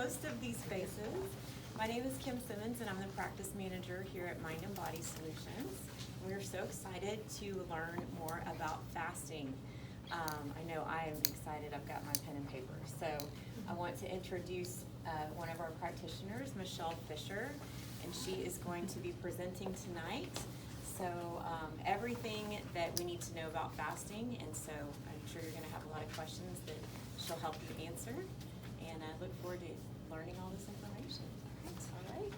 most of these faces. My name is Kim Simmons, and I'm the practice manager here at Mind and Body Solutions. We're so excited to learn more about fasting. I know I am excited. I've got my pen and paper. So I want to introduce one of our practitioners, Michelle Fisher, and she is going to be presenting tonight. So everything that we need to know about fasting, and so I'm sure you're going to have a lot of questions that she'll help you answer, and I look forward to learning all this information. All right.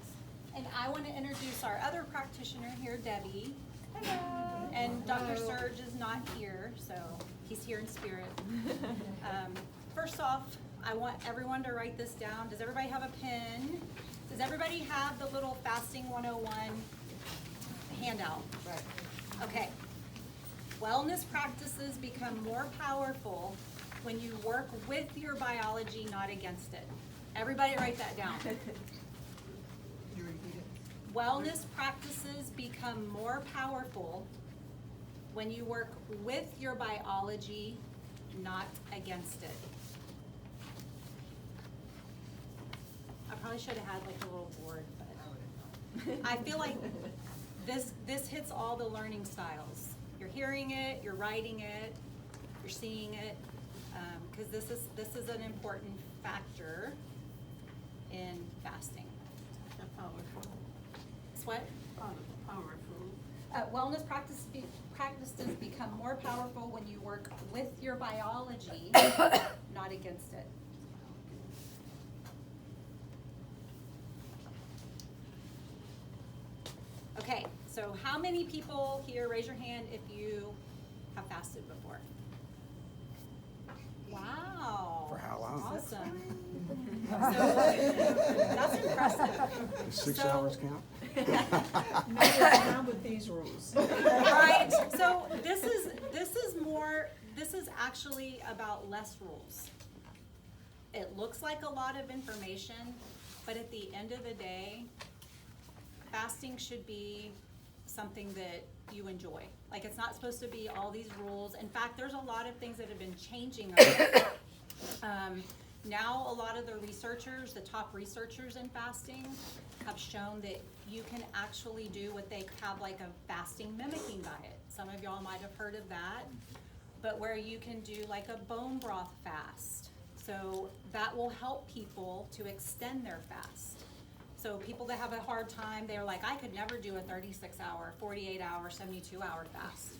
And I want to introduce our other practitioner here, Debbie. Hello. And Dr. Serge is not here, so he's here in spirit. First off, I want everyone to write this down. Does everybody have a pen? Does everybody have the little Fasting 101 handout? Right. Okay. Wellness practices become more powerful when you work with your biology, not against it. Everybody write that down. Wellness practices become more powerful when you work with your biology, not against it. I probably should have had like a little board, but I feel like this hits all the learning styles. You're hearing it, you're writing it, you're seeing it, because this is an important factor in fasting. Powerful. It's what? Powerful. Wellness practices become more powerful when you work with your biology, not against it. Okay, so how many people here, raise your hand if you have fasted before? Wow. For how long? Awesome. So, that's impressive. Does 6 So- hours count? Maybe down with these rules. Right, so this is actually about less rules. It looks like a lot of information, but at the end of the day, fasting should be something that you enjoy. Like, it's not supposed to be all these rules. In fact, there's a lot of things that have been changing. Now, a lot of the researchers, the top researchers in fasting, have shown that you can actually do what they have like a fasting mimicking diet. Some of y'all might have heard of that, but where you can do like a bone broth fast. So that will help people to extend their fast. So people that have a hard time, they're like, I could never do a 36-hour, 48-hour, 72-hour fast.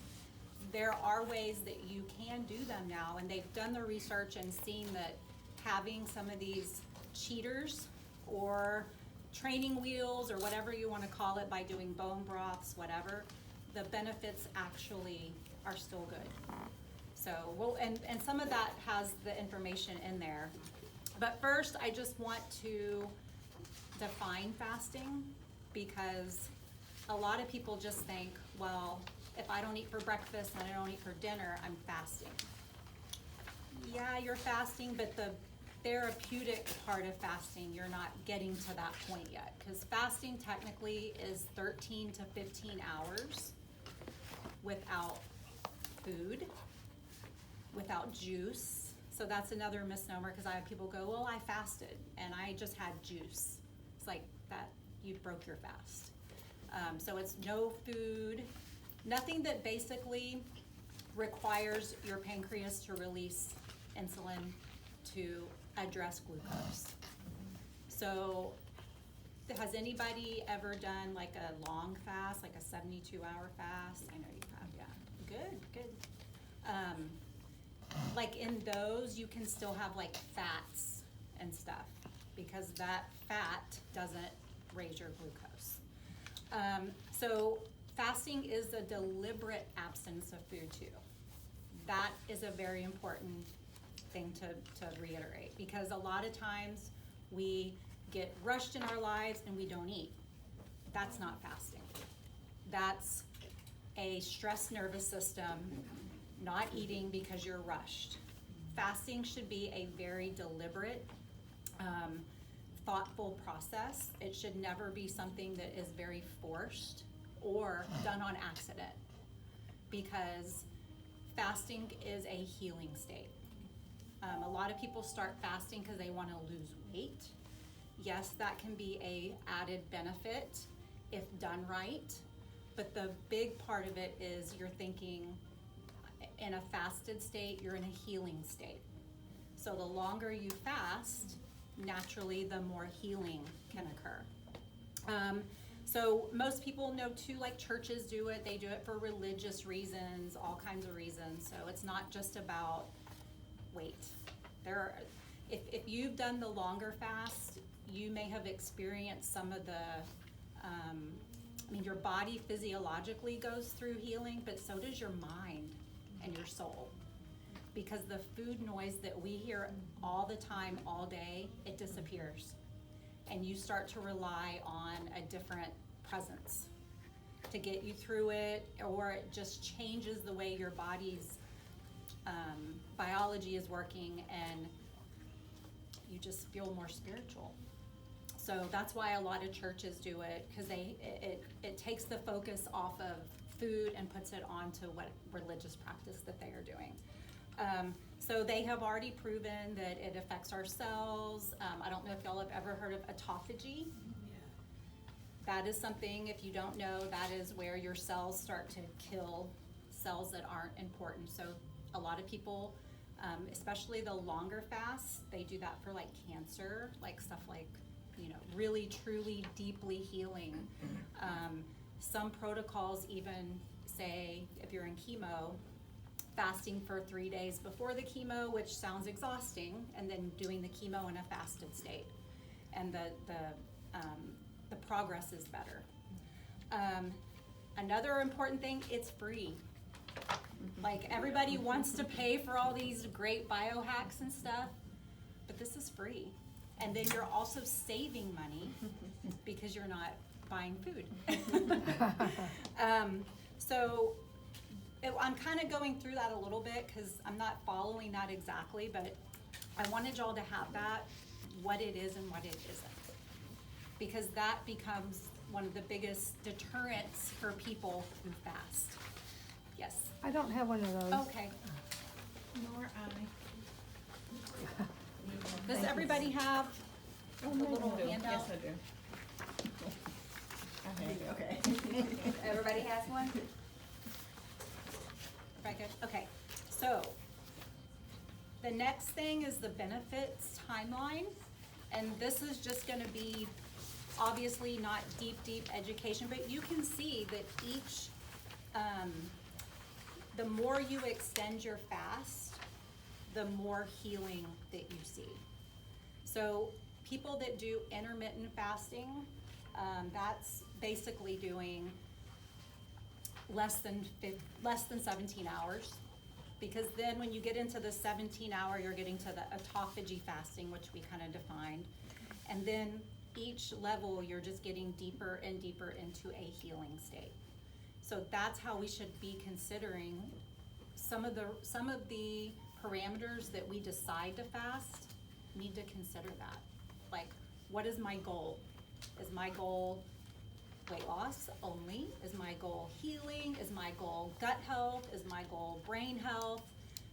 There are ways that you can do them now, and they've done the research and seen that having some of these cheaters or training wheels or whatever you want to call it by doing bone broths, whatever, the benefits actually are still good. So, and some of that has the information in there. But first, I just want to define fasting, because a lot of people just think, well, if I don't eat for breakfast and I don't eat for dinner, I'm fasting. Yeah, you're fasting, but the therapeutic part of fasting, you're not getting to that point yet, because fasting technically is 13 to 15 hours without food, without juice. So that's another misnomer, because I have people go, well, I fasted and I just had juice. It's like that, you broke your fast. So it's no food, nothing that basically requires your pancreas to release insulin to address glucose. So has anybody ever done like a long fast, like a 72-hour fast? I know you have, yeah. Good. Like in those, you can still have like fats and stuff, because that fat doesn't raise your glucose. So fasting is a deliberate absence of food too. That is a very important thing to reiterate, because a lot of times we get rushed in our lives and we don't eat. That's not fasting. That's a stressed nervous system, not eating because you're rushed. Fasting should be a very deliberate, thoughtful process. It should never be something that is very forced or done on accident, because fasting is a healing state. A lot of people start fasting because they want to lose weight, yes, that can be a added benefit if done right. But the big part of it is you're thinking in a fasted state, you're in a healing state. So the longer you fast, naturally, the more healing can occur. So most people know too, like churches do it, they do it for religious reasons, all kinds of reasons. So it's not just about weight. If you've done the longer fast, you may have experienced some of the, your body physiologically goes through healing, but so does your mind and your soul. Because the food noise that we hear all the time, all day, it disappears. And you start to rely on a different presence to get you through it, or it just changes the way your body's biology is working, and you just feel more spiritual. So that's why a lot of churches do it, because it takes the focus off of food and puts it onto what religious practice that they are doing. So they have already proven that it affects our cells. I don't know if y'all have ever heard of autophagy. That is something, if you don't know, that is where your cells start to kill cells that aren't important. So a lot of people, especially the longer fasts, they do that for like cancer, like stuff like, really, truly, deeply healing. Some protocols even say, if you're in chemo, fasting for 3 days before the chemo, which sounds exhausting, and then doing the chemo in a fasted state. And the progress is better. Another important thing, it's free. Like, everybody wants to pay for all these great biohacks and stuff, but this is free. And then you're also saving money because you're not buying food. I'm kind of going through that a little bit because I'm not following that exactly, but I wanted y'all to have that, what it is and what it isn't. Because that becomes one of the biggest deterrents for people who fast. Yes? I don't have one of those. Okay. Nor I. Does everybody have a little Yes, handout? I do. Okay. Everybody has one? Very good. Okay, so the next thing is the benefits timeline. And this is just gonna be obviously not deep education, but you can see that each, the more you extend your fast, the more healing that you see. So people that do intermittent fasting, that's basically doing less than 17 hours. Because then when you get into the 17-hour, you're getting to the autophagy fasting, which we kind of defined. And then each level, you're just getting deeper and deeper into a healing state. So that's how we should be considering some of the parameters that we decide to fast. Need to consider that. Like, what is my goal? Is my goal weight loss only? Is my goal healing? Is my goal gut health? Is my goal brain health?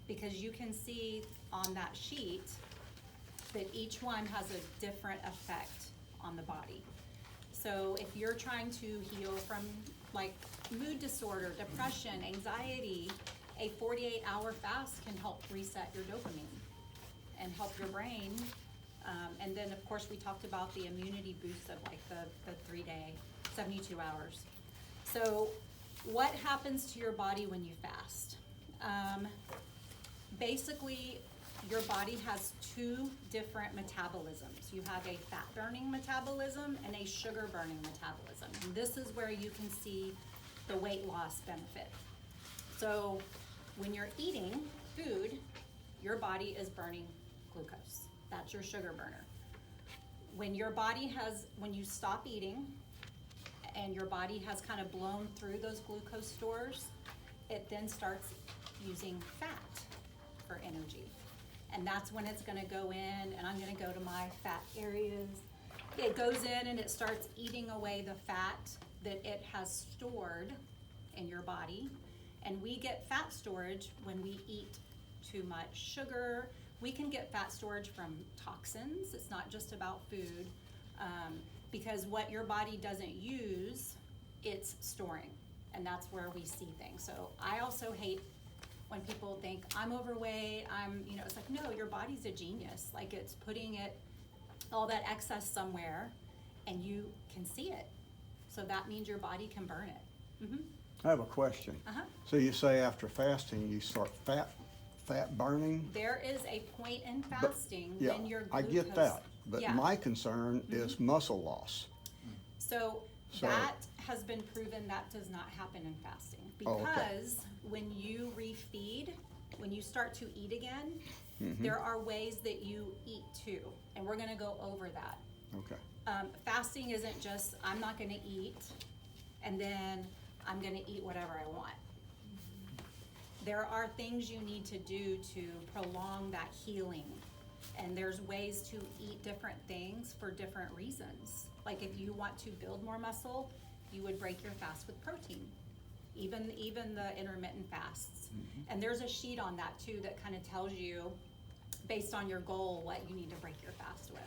Because you can see on that sheet that each one has a different effect on the body. So if you're trying to heal from like mood disorder, depression, anxiety, a 48-hour fast can help reset your dopamine and help your brain. And then of course we talked about the immunity boost of like the 3-day, 72 hours. So what happens to your body when you fast? Basically, your body has two different metabolisms. You have a fat-burning metabolism and a sugar-burning metabolism. And this is where you can see the weight loss benefit. So when you're eating food, your body is burning glucose. That's your sugar burner. When you stop eating and your body has kind of blown through those glucose stores, it then starts using fat for energy. And that's when it's gonna go in, and I'm gonna go to my fat areas. It goes in and it starts eating away the fat that it has stored in your body. And we get fat storage when we eat too much sugar. We can get fat storage from toxins. It's not just about food. Because what your body doesn't use, it's storing, and that's where we see things. So I also hate when people think I'm overweight, it's like, no, your body's a genius. Like, it's putting all that excess somewhere, and you can see it. So that means your body can burn it. Mm-hmm. I have a question. Uh-huh. So you say after fasting, you start fat burning? There is a point in But- fasting yeah, when your I glucose. get that, but Yeah. my concern is muscle loss. So So- that has been proven that does not happen in fasting. Oh, okay. Because when you refeed, when you start to eat again, Mm-hmm. there are ways that you eat too, and we're gonna go over that. Okay. Fasting isn't just, I'm not gonna eat, and then I'm gonna eat whatever I want. There are things you need to do to prolong that healing, and there's ways to eat different things for different reasons. Like, if you want to build more muscle, you would break your fast with protein, even the intermittent fasts. And there's a sheet on that too that kind of tells you, based on your goal, what you need to break your fast with.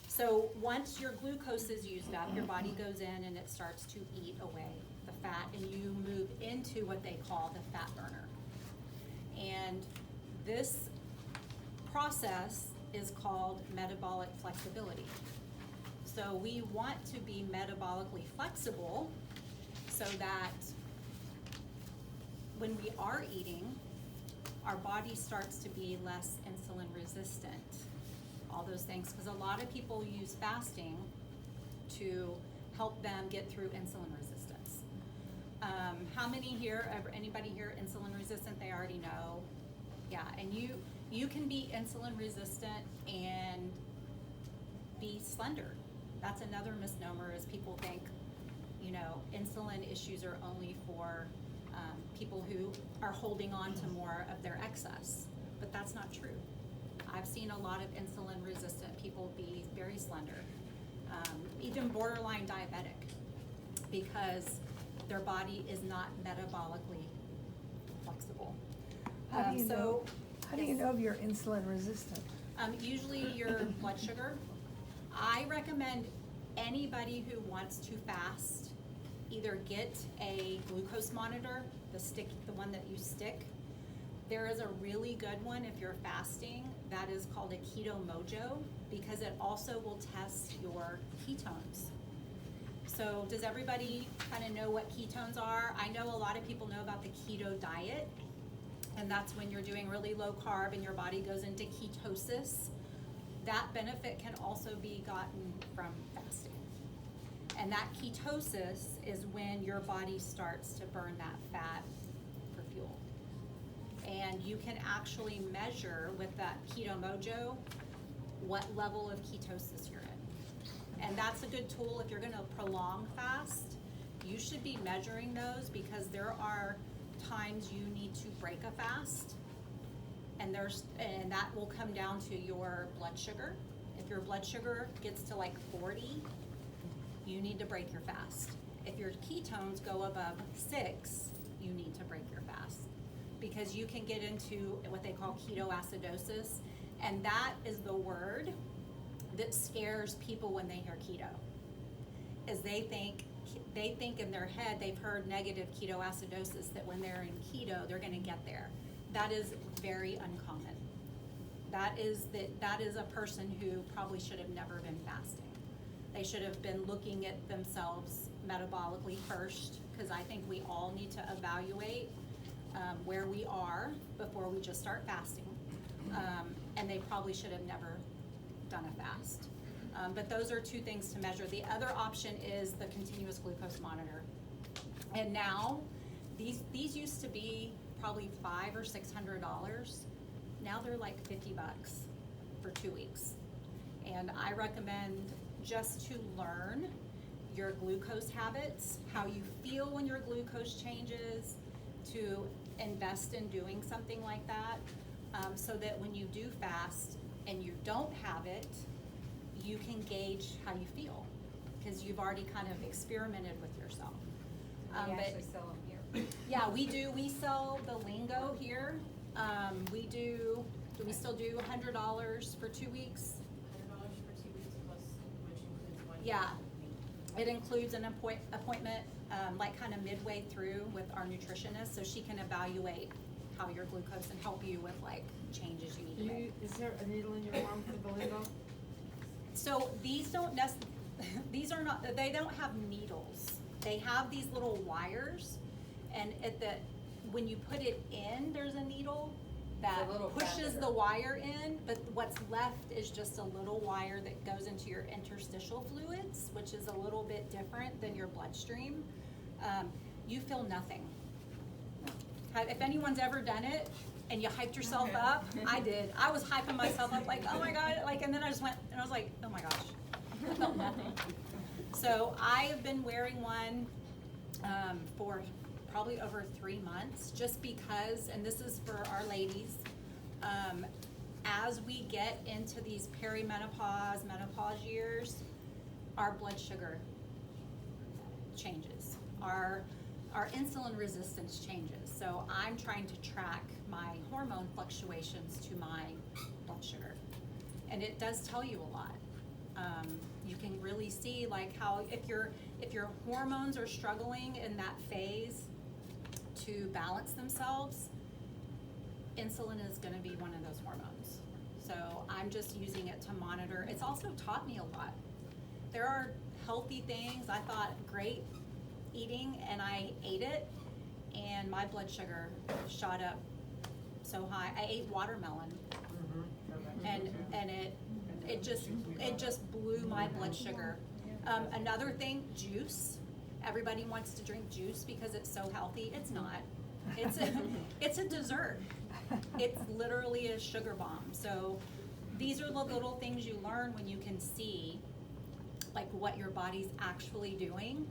So once your glucose is used up, your body goes in and it starts to eat away the fat, and you move into what they call the fat burner. And this process is called metabolic flexibility. So we want to be metabolically flexible so that when we are eating, our body starts to be less insulin resistant. All those things, because a lot of people use fasting to help them get through insulin resistance. How many here, anybody here insulin resistant? They already know. Yeah, and you can be insulin resistant and be slender. That's another misnomer, is people think, insulin issues are only for people who are holding on to more of their excess, but that's not true. I've seen a lot of insulin resistant people be very slender, even borderline diabetic, because their body is not metabolically flexible. How do you know? How do you yes. know if you're insulin resistant? Usually your blood sugar. I recommend anybody who wants to fast either get a glucose monitor, the one that you stick. There is a really good one if you're fasting that is called a Keto Mojo, because it also will test your ketones. So does everybody kind of know what ketones are? I know a lot of people know about the keto diet, and that's when you're doing really low carb and your body goes into ketosis. That benefit can also be gotten from fasting. And that ketosis is when your body starts to burn that fat for fuel. And you can actually measure with that Keto Mojo what level of ketosis you're in. And that's a good tool if you're gonna prolong fast. You should be measuring those, because there are times you need to break a fast, and that will come down to your blood sugar. If your blood sugar gets to like 40, you need to break your fast. If your ketones go above 6, you need to break your fast, because you can get into what they call ketoacidosis, and that is the word that scares people when they hear keto, is they think in their head, they've heard negative ketoacidosis, that when they're in keto, they're gonna get there. That is very uncommon. That is a person who probably should have never been fasting. They should have been looking at themselves metabolically first, because I think we all need to evaluate where we are before we just start fasting. And they probably should have never done a fast. But those are two things to measure. The other option is the continuous glucose monitor. And now, these used to be probably $500 or $600. Now they're like $50 for 2 weeks. And I recommend, just to learn your glucose habits, how you feel when your glucose changes, to invest in doing something like that, so that when you do fast and you don't have it, you can gauge how you feel, because you've already kind of experimented with yourself. We But- actually sell them here. Yeah, we do. We sell the Lingo here. Do we still do $100 for 2 weeks? $100 Yeah, it includes an appointment, like kind of midway through with our nutritionist, so she can evaluate how your glucose and help you with like changes you need to make. Is there a needle in your arm for the Bolevo? So these don't these are not, they don't have needles. They have these little wires, and when you put it in, there's a needle that a little pushes catheter. the wire in, but what's left is just a little wire that goes into your interstitial fluids, which is a little bit different than your bloodstream. You feel nothing. If anyone's ever done it and you hyped yourself up, I did. I was hyping myself up like, oh my God, like, and then I just went, and I was like, oh my gosh, I felt nothing. So I have been wearing one for probably over 3 months, just because, and this is for our ladies, as we get into these perimenopause, menopause years, our blood sugar changes. Our insulin resistance changes. So I'm trying to track my hormone fluctuations to my blood sugar. And it does tell you a lot. You can really see like how if your hormones are struggling in that phase to balance themselves, insulin is gonna be one of those hormones. So I'm just using it to monitor. It's also taught me a lot. There are healthy things I thought great eating, and I ate it, and my blood sugar shot up so high. I ate watermelon, and it just blew my blood sugar. Another thing, juice. Everybody wants to drink juice because it's so healthy. It's not. It's a dessert. It's literally a sugar bomb. So these are the little things you learn when you can see like what your body's actually doing.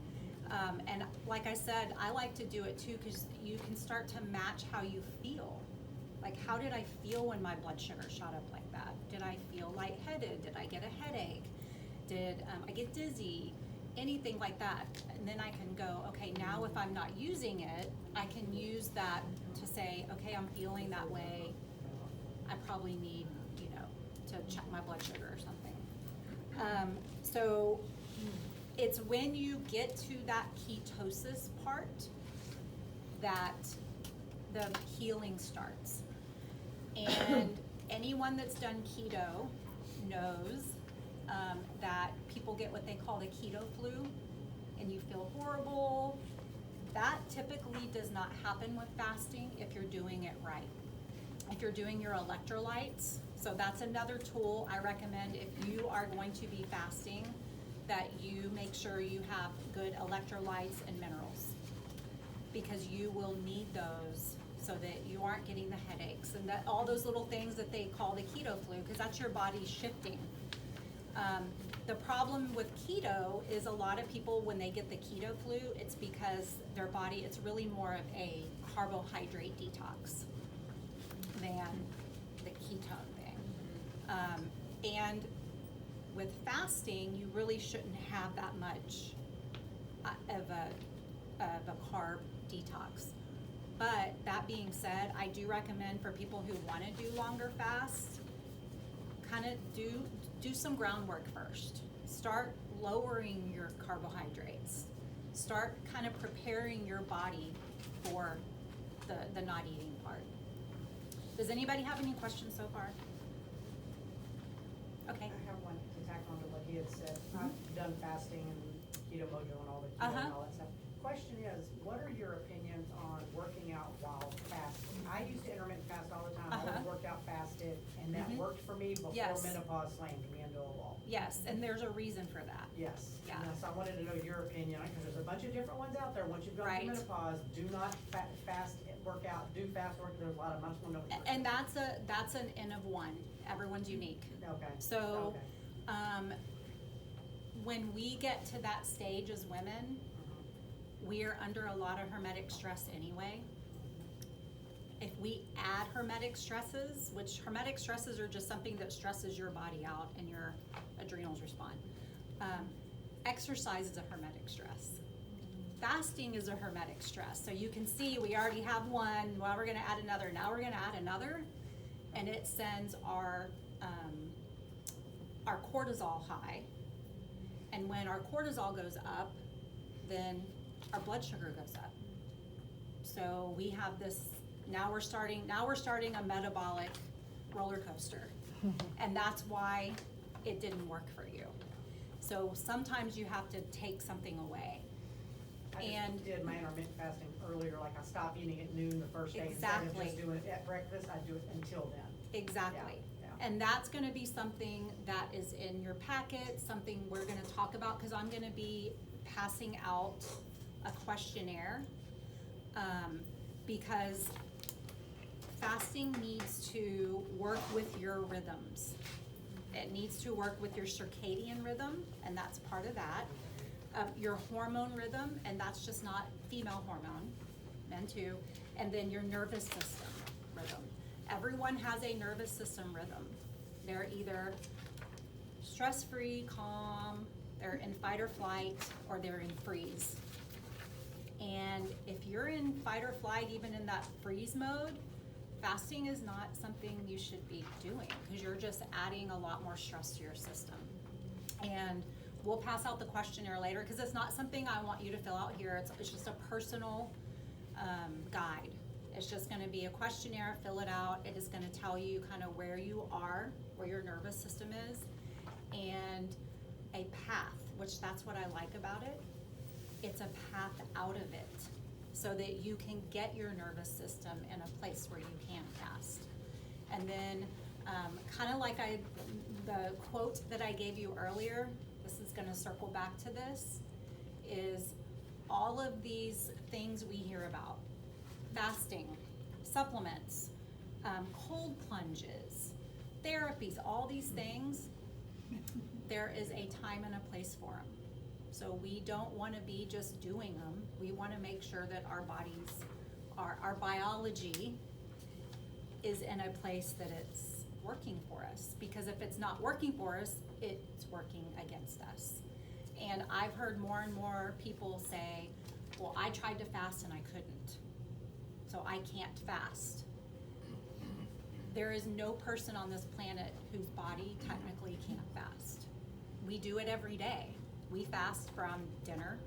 And like I said, I like to do it too, because you can start to match how you feel. Like, how did I feel when my blood sugar shot up like that? Did I feel lightheaded? Did I get a headache? Did I get dizzy? Anything like that. And then I can go, okay, now if I'm not using it, I can use that to say, okay, I'm feeling that way. I probably need, to check my blood sugar or something. So it's when you get to that ketosis part that the healing starts. And anyone that's done keto knows that people get what they call the keto flu, and you feel horrible. That typically does not happen with fasting if you're doing it right. If you're doing your electrolytes, so that's another tool I recommend if you are going to be fasting, that you make sure you have good electrolytes and minerals, because you will need those so that you aren't getting the headaches and that all those little things that they call the keto flu, because that's your body shifting. The problem with keto is a lot of people, when they get the keto flu, it's because their body, it's really more of a carbohydrate detox than the ketone thing. And with fasting, you really shouldn't have that much of a carb detox. But that being said, I do recommend for people who want to do longer fasts, kind of do some groundwork first. Start lowering your carbohydrates. Start kind of preparing your body for the not eating part. Does anybody have any questions so far? Okay. I have one to tack on to what he had said. I've done fasting and Keto Mojo and all the keto and all that stuff. Question is, what are your opinions on working out while fasting? I used to intermittent fast all the time. I always worked out fasted, and that worked for me before Yes. menopause slammed me into a wall. Yes, and there's a reason for that. Yes. Yeah. And so I wanted to know your opinion, because there's a bunch of different ones out there. Once you've gone Right. through menopause, do not fast work out, do fast work. There's a lot of, I just want to know. what your And that's an N of one. Everyone's unique. Okay. So, Okay. when we get to that stage as women, we are under a lot of hermetic stress anyway. If we add hermetic stresses, which hermetic stresses are just something that stresses your body out and your adrenals respond. Exercise is a hermetic stress. Fasting is a hermetic stress. So you can see we already have one, well, we're gonna add another, now we're gonna add another, and it sends our cortisol high. And when our cortisol goes up, then our blood sugar goes up. So we have this, now we're starting a metabolic roller coaster. And that's why it didn't work for you. So sometimes you have to take something away. I And- just did my intermittent fasting earlier, like I stopped eating at noon the first day. Instead of Exactly. just doing it at breakfast, I do it until then. Exactly. Yeah, yeah. And that's gonna be something that is in your packet, something we're gonna talk about, cause I'm gonna be passing out a questionnaire. Because fasting needs to work with your rhythms. It needs to work with your circadian rhythm, and that's part of that. Your hormone rhythm, and that's just not female hormone, men too, and then your nervous system rhythm. Everyone has a nervous system rhythm. They're either stress-free, calm, they're in fight or flight, or they're in freeze. And if you're in fight or flight, even in that freeze mode, fasting is not something you should be doing, because you're just adding a lot more stress to your system. And we'll pass out the questionnaire later, because it's not something I want you to fill out here. It's just a personal guide. It's just gonna be a questionnaire, fill it out. It is gonna tell you kind of where you are, where your nervous system is, and a path, which that's what I like about it. It's a path out of it, so that you can get your nervous system in a place where you can fast. And then, kind of like the quote that I gave you earlier, this is gonna circle back to this, is all of these things we hear about, fasting, supplements, cold plunges, therapies, all these things, there is a time and a place for them. So we don't wanna be just doing them. We wanna make sure that our bodies, our biology is in a place that it's working for us. Because if it's not working for us, it's working against us. And I've heard more and more people say, well, I tried to fast and I couldn't, so I can't fast. There is no person on this planet whose body technically can't fast. We do it every day. We fast from dinner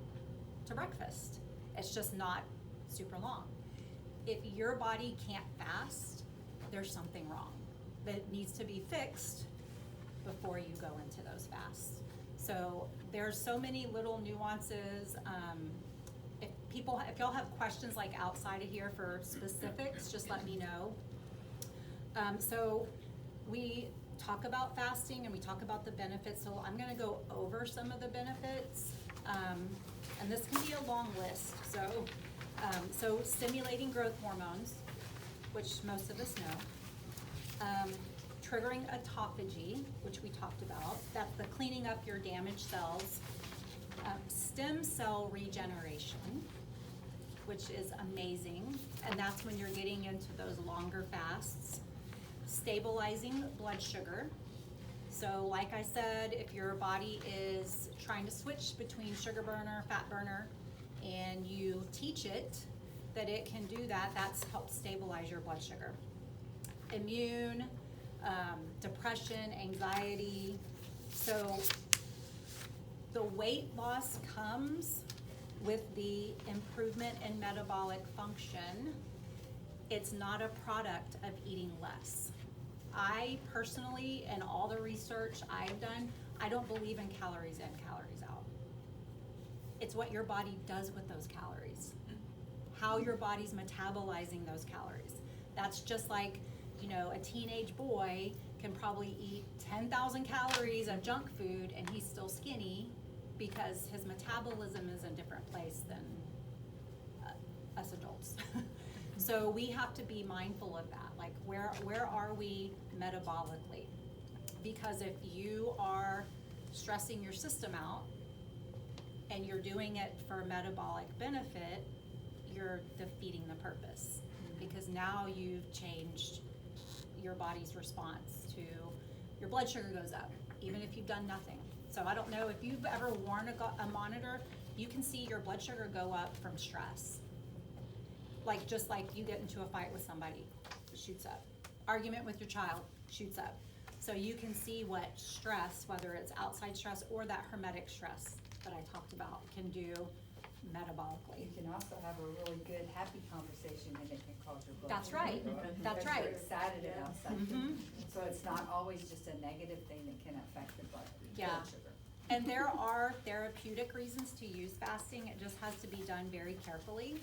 to breakfast. It's just not super long. If your body can't fast, there's something wrong that needs to be fixed before you go into those fasts. So there's so many little nuances. If y'all have questions like outside of here for specifics, just let me know. So we talk about fasting and we talk about the benefits, so I'm gonna go over some of the benefits. And this can be a long list, so stimulating growth hormones, which most of us know. Triggering autophagy, which we talked about, that's the cleaning up your damaged cells. Stem cell regeneration, which is amazing, and that's when you're getting into those longer fasts. Stabilizing blood sugar. So like I said, if your body is trying to switch between sugar burner, fat burner, and you teach it that it can do that, that's helps stabilize your blood sugar. Immune, depression, anxiety. So the weight loss comes with the improvement in metabolic function. It's not a product of eating less. I personally, and all the research I've done, I don't believe in calories in, calories out. It's what your body does with those calories, how your body's metabolizing those calories. That's just like, a teenage boy can probably eat 10,000 calories of junk food and he's still skinny because his metabolism is in a different place than us adults. So we have to be mindful of that, like where are we metabolically? Because if you are stressing your system out and you're doing it for metabolic benefit, you're defeating the purpose. Because now you've changed your body's response to, your blood sugar goes up, even if you've done nothing. So I don't know if you've ever worn a monitor, you can see your blood sugar go up from stress. Just like you get into a fight with somebody, it shoots up. Argument with your child, shoots up. So you can see what stress, whether it's outside stress or that hermetic stress that I talked about, can do metabolically. You can also have a really good, happy conversation and it can cause your blood. That's sugar right. to go up. That's Because you're right. excited about something. Mhm. So it's not always just a negative thing that can affect the blood Yeah. sugar. And there are therapeutic reasons to use fasting, it just has to be done very carefully.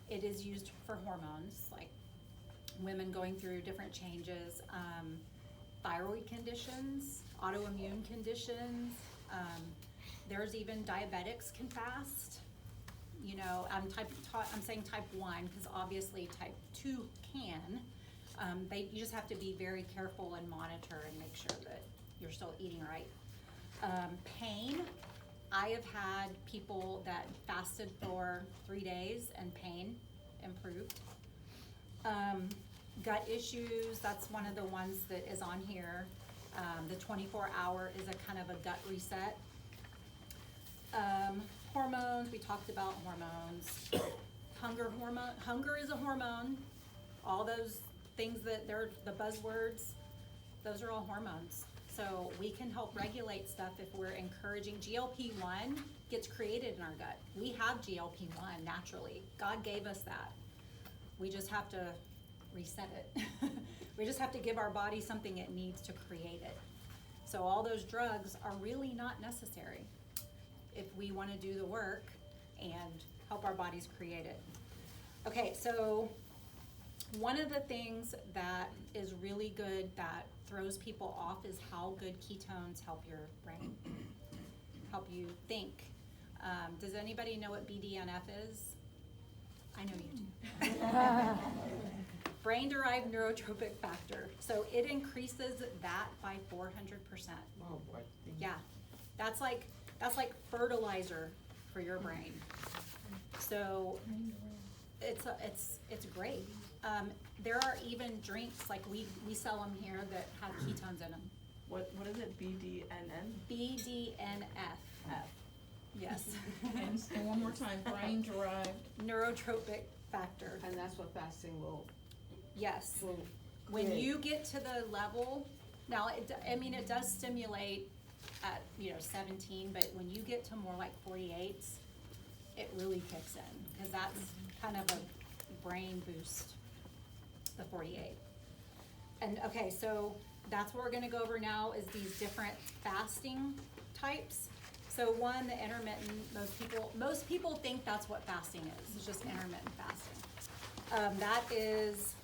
It is used for hormones, like women going through different changes, thyroid conditions, autoimmune conditions, there's even diabetics can fast. You know, I'm saying type 1, because obviously type 2 can. You just have to be very careful and monitor and make sure that you're still eating right. Pain, I have had people that fasted for 3 days and pain improved. Gut issues, that's one of the ones that is on here. The 24-hour is a kind of a gut reset. Hormones, we talked about hormones. Hunger is a hormone. All those things that they're the buzzwords, those are all hormones. So we can help regulate stuff if we're encouraging. GLP-1 gets created in our gut. We have GLP-1 naturally. God gave us that. We just have to reset it. We just have to give our body something it needs to create it. So all those drugs are really not necessary if we want to do the work and help our bodies create it. Okay, so one of the things that is really good that throws people off is how good ketones help your brain, help you think. Does anybody know what BDNF is? I know you do. Brain-derived neurotrophic factor. So it increases that by 400%. Oh, boy. Yeah, that's like fertilizer for your brain. So it's great. There are even drinks, like we sell them here that have ketones in them. What is it, BDNN? BDNF. Yes. And one more time, brain derived. Neurotropic factor. And that's what fasting will Yes. When create. you get to the level, now, it does stimulate at, 17, but when you get to more like 48s, it really kicks in, because that's kind of a brain boost, the 48. And, okay, so that's what we're gonna go over now is these different fasting types. So one, the intermittent, most people think that's what fasting is, it's just intermittent fasting. That is,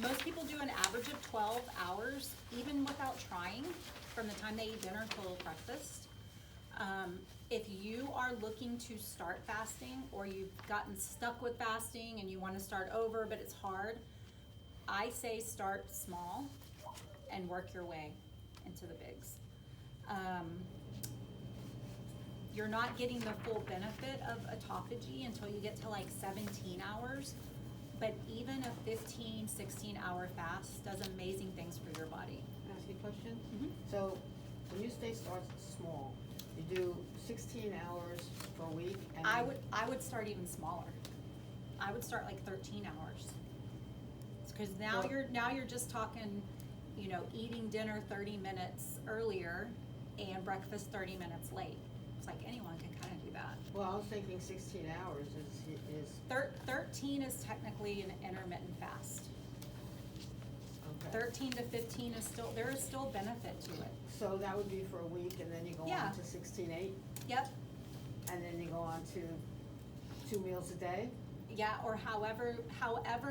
most people do an average of 12 hours, even without trying, from the time they eat dinner till breakfast. If you are looking to start fasting, or you've gotten stuck with fasting and you wanna start over, but it's hard, I say start small and work your way into the bigs. You're not getting the full benefit of autophagy until you get to like 17 hours. But even a 15, 16-hour fast does amazing things for your body. Can I ask you a question? Mhm. So, when you say start small, you do 16 hours per week and. I would start even smaller. I would start like 13 hours. Cause now Well- you're just talking, eating dinner 30 minutes earlier and breakfast 30 minutes late. It's like anyone can kinda do that. Well, I was thinking 16 hours is, 13 is technically an intermittent fast. okay. 13 to 15 is there is still benefit to it. So that would be for a week and then you go Yeah. on to 16-8 Yep, and then you go on to 2 meals a day? yeah, or however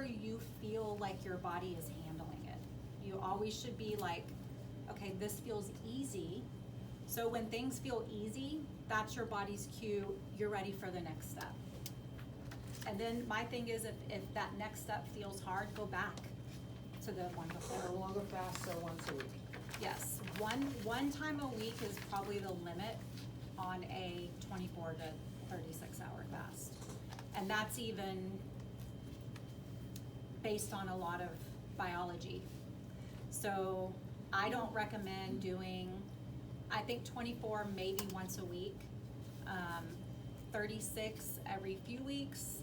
you feel like your body is handling it. You always should be like, okay, this feels easy. So when things feel easy, that's your body's cue, you're ready for the next step. And then my thing is, if that next step feels hard, go back to the one So before. longer fast, so once a week. Yes, one time a week is probably the limit on a 24 to 36-hour fast. And that's even based on a lot of biology. So I don't recommend doing, I think 24 maybe once a week, 36 every few weeks.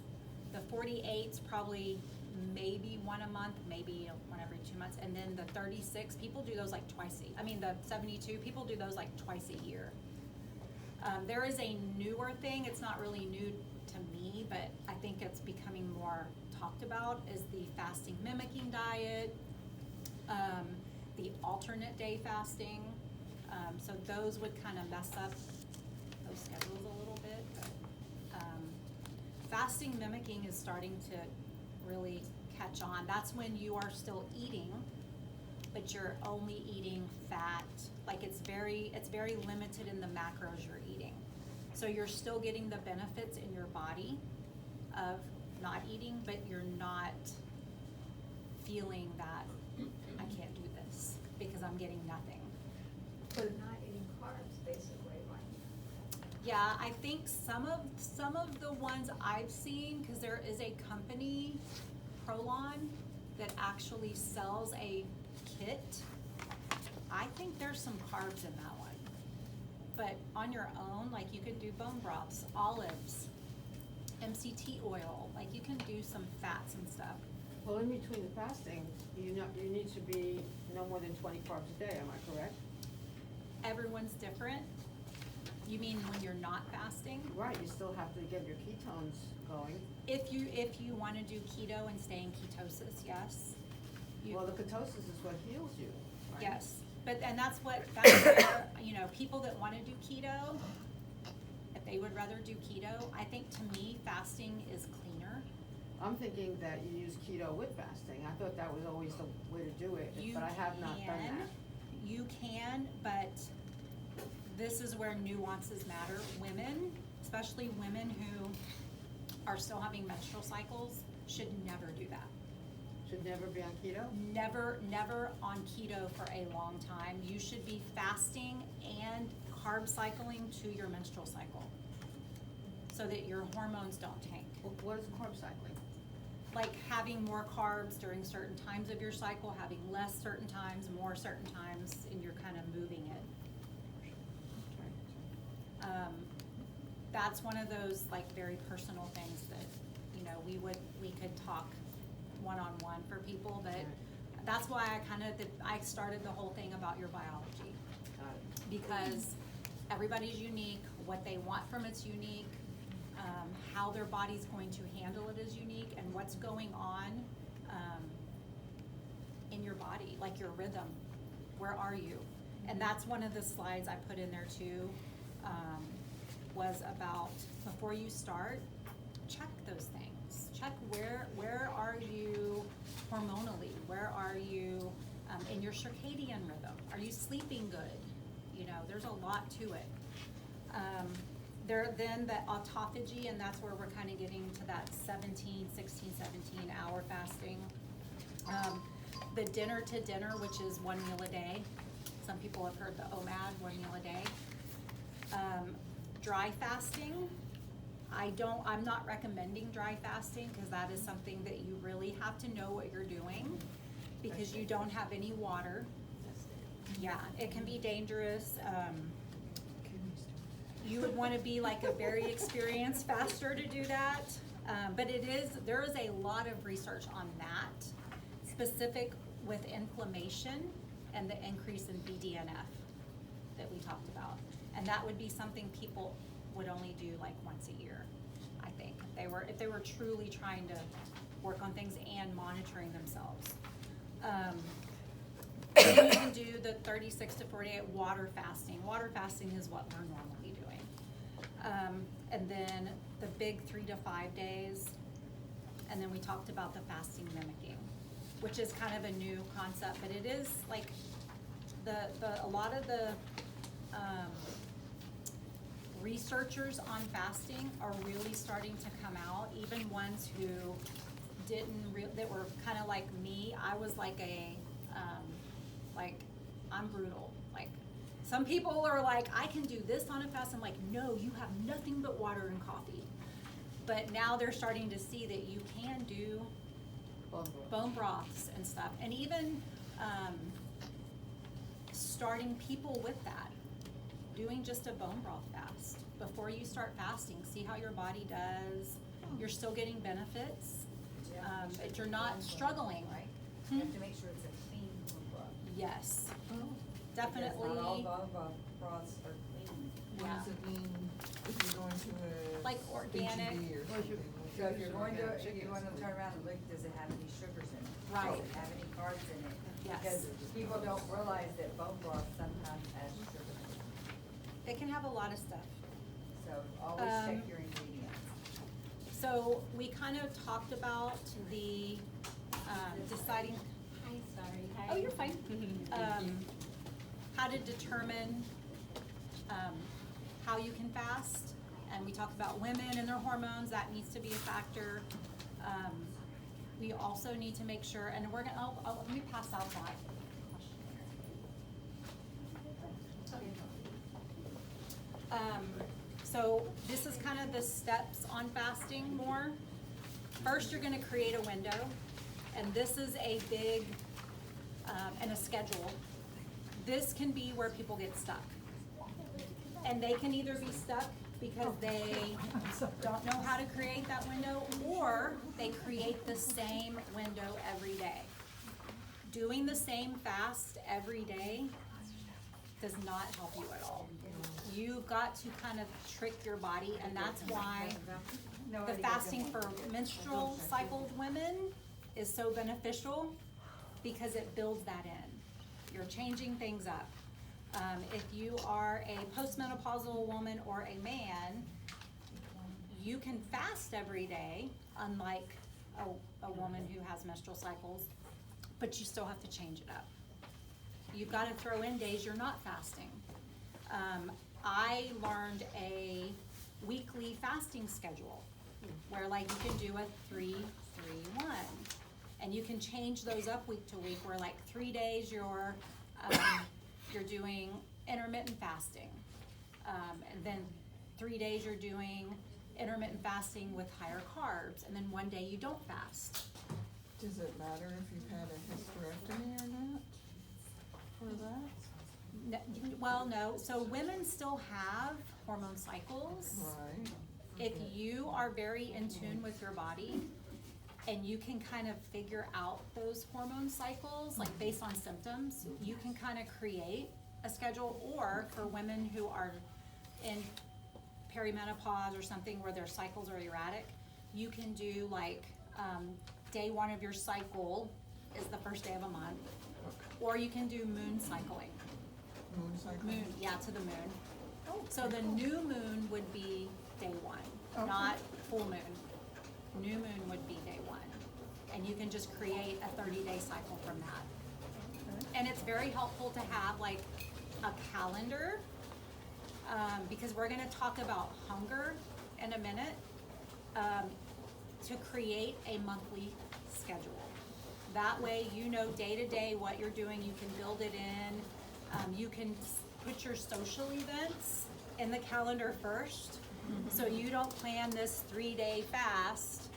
The 48's probably maybe one a month, maybe one every 2 months, and then the 36, people do those like the 72, people do those like twice a year. There is a newer thing, it's not really new to me, but I think it's becoming more talked about, is the fasting mimicking diet, the alternate day fasting. So those would kind of mess up those schedules a little bit, but, fasting mimicking is starting to really catch on. That's when you are still eating, but you're only eating fat. Like it's very limited in the macros you're eating. So you're still getting the benefits in your body of not eating, but you're not feeling that I can't do this because I'm getting nothing. But not eating carbs, basically, right? Yeah, I think some of the ones I've seen, because there is a company, Prolon, that actually sells a kit. I think there's some carbs in that one. But on your own, like you can do bone broths, olives, MCT oil, like you can do some fats and stuff. Well, in between the fasting, you need to be no more than 20 carbs a day, am I correct? Everyone's different. You mean when you're not fasting? Right, you still have to get your ketones going. If you wanna do keto and stay in ketosis, yes. You- Well, the ketosis is what heals you, right? Yes, and that's where, people that wanna do keto, if they would rather do keto, I think to me, fasting is cleaner. I'm thinking that you use keto with fasting. I thought that was always the way to do it, You but I have not done can- that. You can, but this is where nuances matter. Women, especially women who are still having menstrual cycles, should never do that. Should never be on keto? Never on keto for a long time. You should be fasting and carb cycling to your menstrual cycle so that your hormones don't tank. What is carb cycling? Like having more carbs during certain times of your cycle, having less certain times, more certain times, and you're kind of moving it. That's one of those like very personal things that, we could talk one-on-one for people, but that's why I started the whole thing about your biology. Got it. Because everybody's unique, what they want from it's unique, how their body's going to handle it is unique, and what's going on in your body, like your rhythm. Where are you? And that's one of the slides I put in there too, was about before you start, check those things. Check where are you hormonally? Where are you in your circadian rhythm? Are you sleeping good? There's a lot to it. Then the autophagy, and that's where we're kind of getting to that 16, 17 hour fasting. The dinner to dinner, which is 1 meal a day. Some people have heard the OMAD, 1 meal a day. Dry fasting, I'm not recommending dry fasting because that is something that you really have to know what you're doing because you don't have any water. Yeah, it can be dangerous. You would want to be like a very experienced faster to do that. But there is a lot of research on that, specific with inflammation and the increase in BDNF that we talked about. And that would be something people would only do like once a year, I think, if they were truly trying to work on things and monitoring themselves. Then you can do the 36 to 48 water fasting. Water fasting is what we're normally doing. And then the big 3 to 5 days. And then we talked about the fasting mimicking, which is kind of a new concept, but it is like a lot of the researchers on fasting are really starting to come out, even ones who that were kind of like me. I was like I'm brutal. Like, some people are like, I can do this on a fast. I'm like, no, you have nothing but water and coffee. But now they're starting to see that you can do bone broths and stuff. And even starting people with that, doing just a bone broth fast. Before you start fasting, see how your body does. You're still getting benefits, but you're not struggling. Right? You have to make sure it's a Yes, Because definitely. not all Baba broths are clean. What Yeah. does it mean if you're going to a? Like organic. H-E-B or something? So if you're going to, if you wanna turn around and look, does it have any sugars in it? Right. Does it have any carbs in it? Yes. Because people don't realize that bone broth sometimes has sugar in it. It can have a lot of stuff. So always check your ingredients. So we kind of talked about the, deciding. Hi, sorry. Hi. Oh, you're fine. How to determine, how you can fast. And we talked about women and their hormones, that needs to be a factor. We also need to make sure, and we're gonna, let me pass out that. So this is kind of the steps on fasting more. First, you're gonna create a window, and this is a big, and a schedule. This can be where people get stuck. And they can either be stuck because they don't know how to create that window, or they create the same window every day. Doing the same fast every day does not help you at all. You've got to kind of trick your body, and that's why the fasting for menstrual cycled women is so beneficial, because it builds that in. You're changing things up. If you are a postmenopausal woman or a man, you can fast every day, unlike a woman who has menstrual cycles, but you still have to change it up. You've got to throw in days you're not fasting. I learned a weekly fasting schedule where, like, you can do a 3-3-1, and you can change those up week to week, where like 3 days you're doing intermittent fasting, and then 3 days you're doing intermittent fasting with higher carbs, and then 1 day you don't fast. Does it matter if you've had a hysterectomy or not for that? Well, no, so women still have hormone cycles. Right. If you are very in tune with your body, and you can kind of figure out those hormone cycles, like based on symptoms, you can kind of create a schedule. Or for women who are in perimenopause or something where their cycles are erratic, you can do like, day 1 of your cycle is the first day of a month, or you can do moon cycling. Moon cycle? Moon, yeah, to the moon. So the new moon would be day 1, Okay. not full moon. New moon would be day 1. And you can just create a 30-day cycle from that. And it's very helpful to have like a calendar, because we're gonna talk about hunger in a minute, to create a monthly schedule. That way you know day to day what you're doing, you can build it in. You can put your social events in the calendar first, so you don't plan this 3-day fast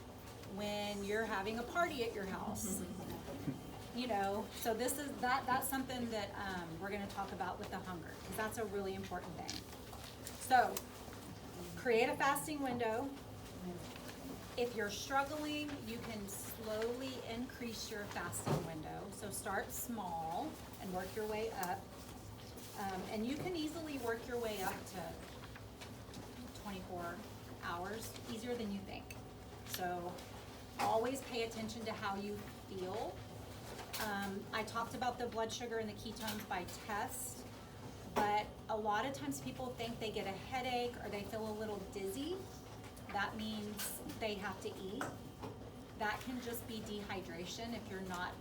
when you're having a party at your house. You know, so that's something that we're gonna talk about with the hunger, because that's a really important thing. So, create a fasting window. If you're struggling, you can slowly increase your fasting window. So start small and work your way up. And you can easily work your way up to 24 hours, easier than you think. So always pay attention to how you feel. I talked about the blood sugar and the ketones by test, but a lot of times people think they get a headache or they feel a little dizzy. That means they have to eat. That can just be dehydration if you're not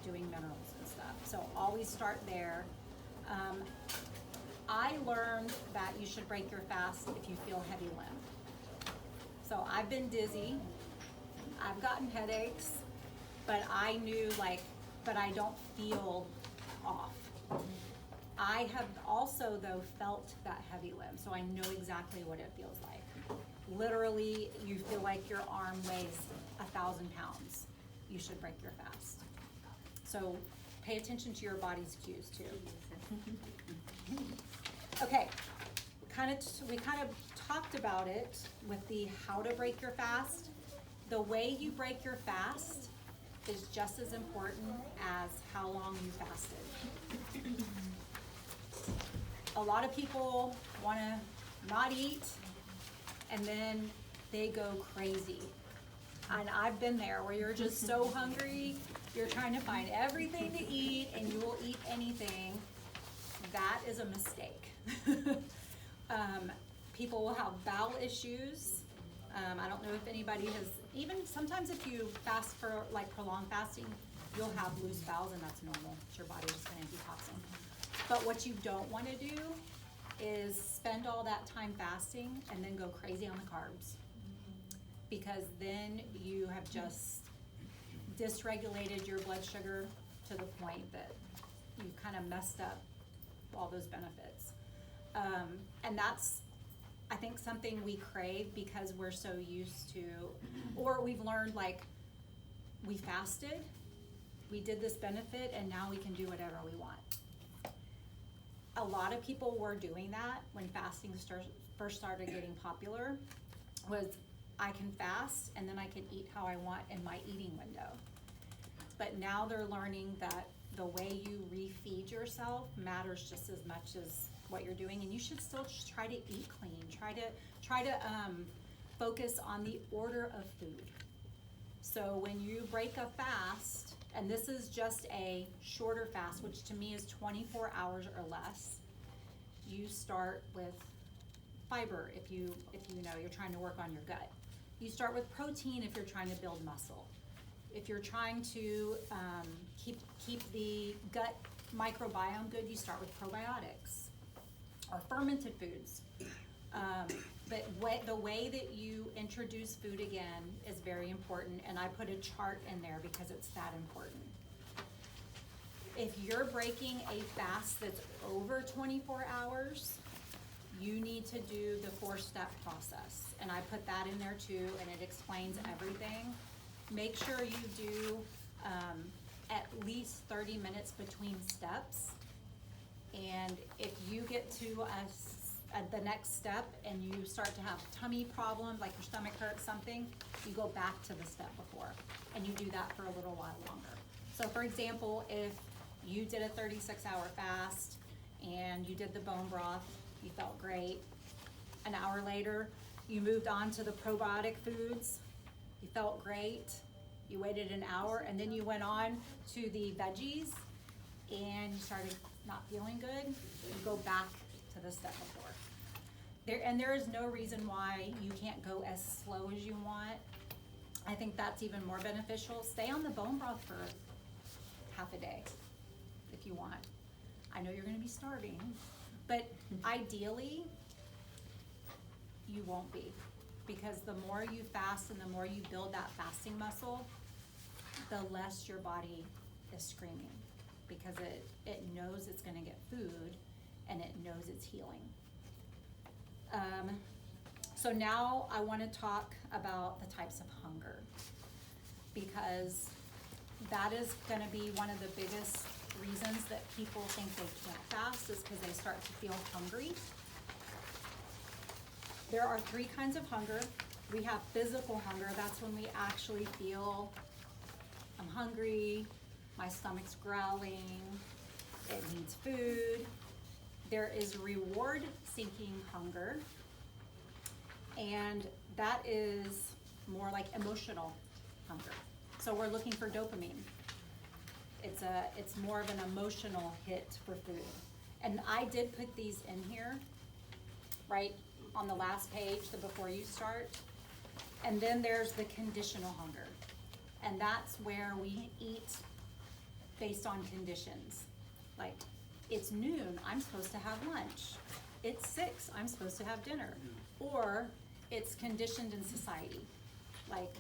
doing minerals and stuff. So always start there. I learned that you should break your fast if you feel heavy limb. So I've been dizzy, I've gotten headaches, but I knew but I don't feel off. I have also though felt that heavy limb, so I know exactly what it feels like. Literally, you feel like your arm weighs 1,000 pounds. You should break your fast. So pay attention to your body's cues too. Okay, we kind of talked about it with the how to break your fast. The way you break your fast is just as important as how long you fasted. A lot of people wanna not eat, and then they go crazy. And I've been there, where you're just so hungry, you're trying to find everything to eat, and you will eat anything. That is a mistake. People will have bowel issues. I don't know if anybody has, even sometimes if you fast for like prolonged fasting, you'll have loose bowels, and that's normal. It's your body just gonna detoxing. But what you don't wanna do is spend all that time fasting and then go crazy on the carbs. Because then you have just dysregulated your blood sugar to the point that you kind of messed up all those benefits. And that's, I think, something we crave because we're so used to, or we've learned, like, we fasted, we did this benefit, and now we can do whatever we want. A lot of people were doing that when fasting first started getting popular, was I can fast and then I can eat how I want in my eating window. But now they're learning that the way you refeed yourself matters just as much as what you're doing, and you should still just try to eat clean. Try to focus on the order of food. So when you break a fast, and this is just a shorter fast, which to me is 24 hours or less, you start with fiber if you know you're trying to work on your gut. You start with protein if you're trying to build muscle. If you're trying to keep the gut microbiome good, you start with probiotics or fermented foods. But the way that you introduce food again is very important, and I put a chart in there because it's that important. If you're breaking a fast that's over 24 hours, you need to do the 4-step process. And I put that in there too, and it explains everything. Make sure you do at least 30 minutes between steps. And if you get to the next step and you start to have tummy problems, like your stomach hurts, something, you go back to the step before, and you do that for a little while longer. So for example, if you did a 36-hour fast and you did the bone broth, you felt great. An hour later, you moved on to the probiotic foods, you felt great. You waited an hour, and then you went on to the veggies, and you started not feeling good, you go back to the step before. There is no reason why you can't go as slow as you want. I think that's even more beneficial. Stay on the bone broth for half a day if you want. I know you're gonna be starving, but ideally, you won't be. Because the more you fast and the more you build that fasting muscle, the less your body is screaming. Because it knows it's gonna get food, and it knows it's healing. So now I wanna talk about the types of hunger. Because that is gonna be one of the biggest reasons that people think they can't fast, is because they start to feel hungry. There are 3 kinds of hunger. We have physical hunger. That's when we actually feel, I'm hungry, my stomach's growling, it needs food. There is reward-seeking hunger, and that is more like emotional hunger. So we're looking for dopamine. It's more of an emotional hit for food. And I did put these in here, right on the last page, the before you start. And then there's the conditional hunger. And that's where we eat based on conditions. Like, it's noon, I'm supposed to have lunch. It's 6, I'm supposed to have dinner. Or it's conditioned in society. Like,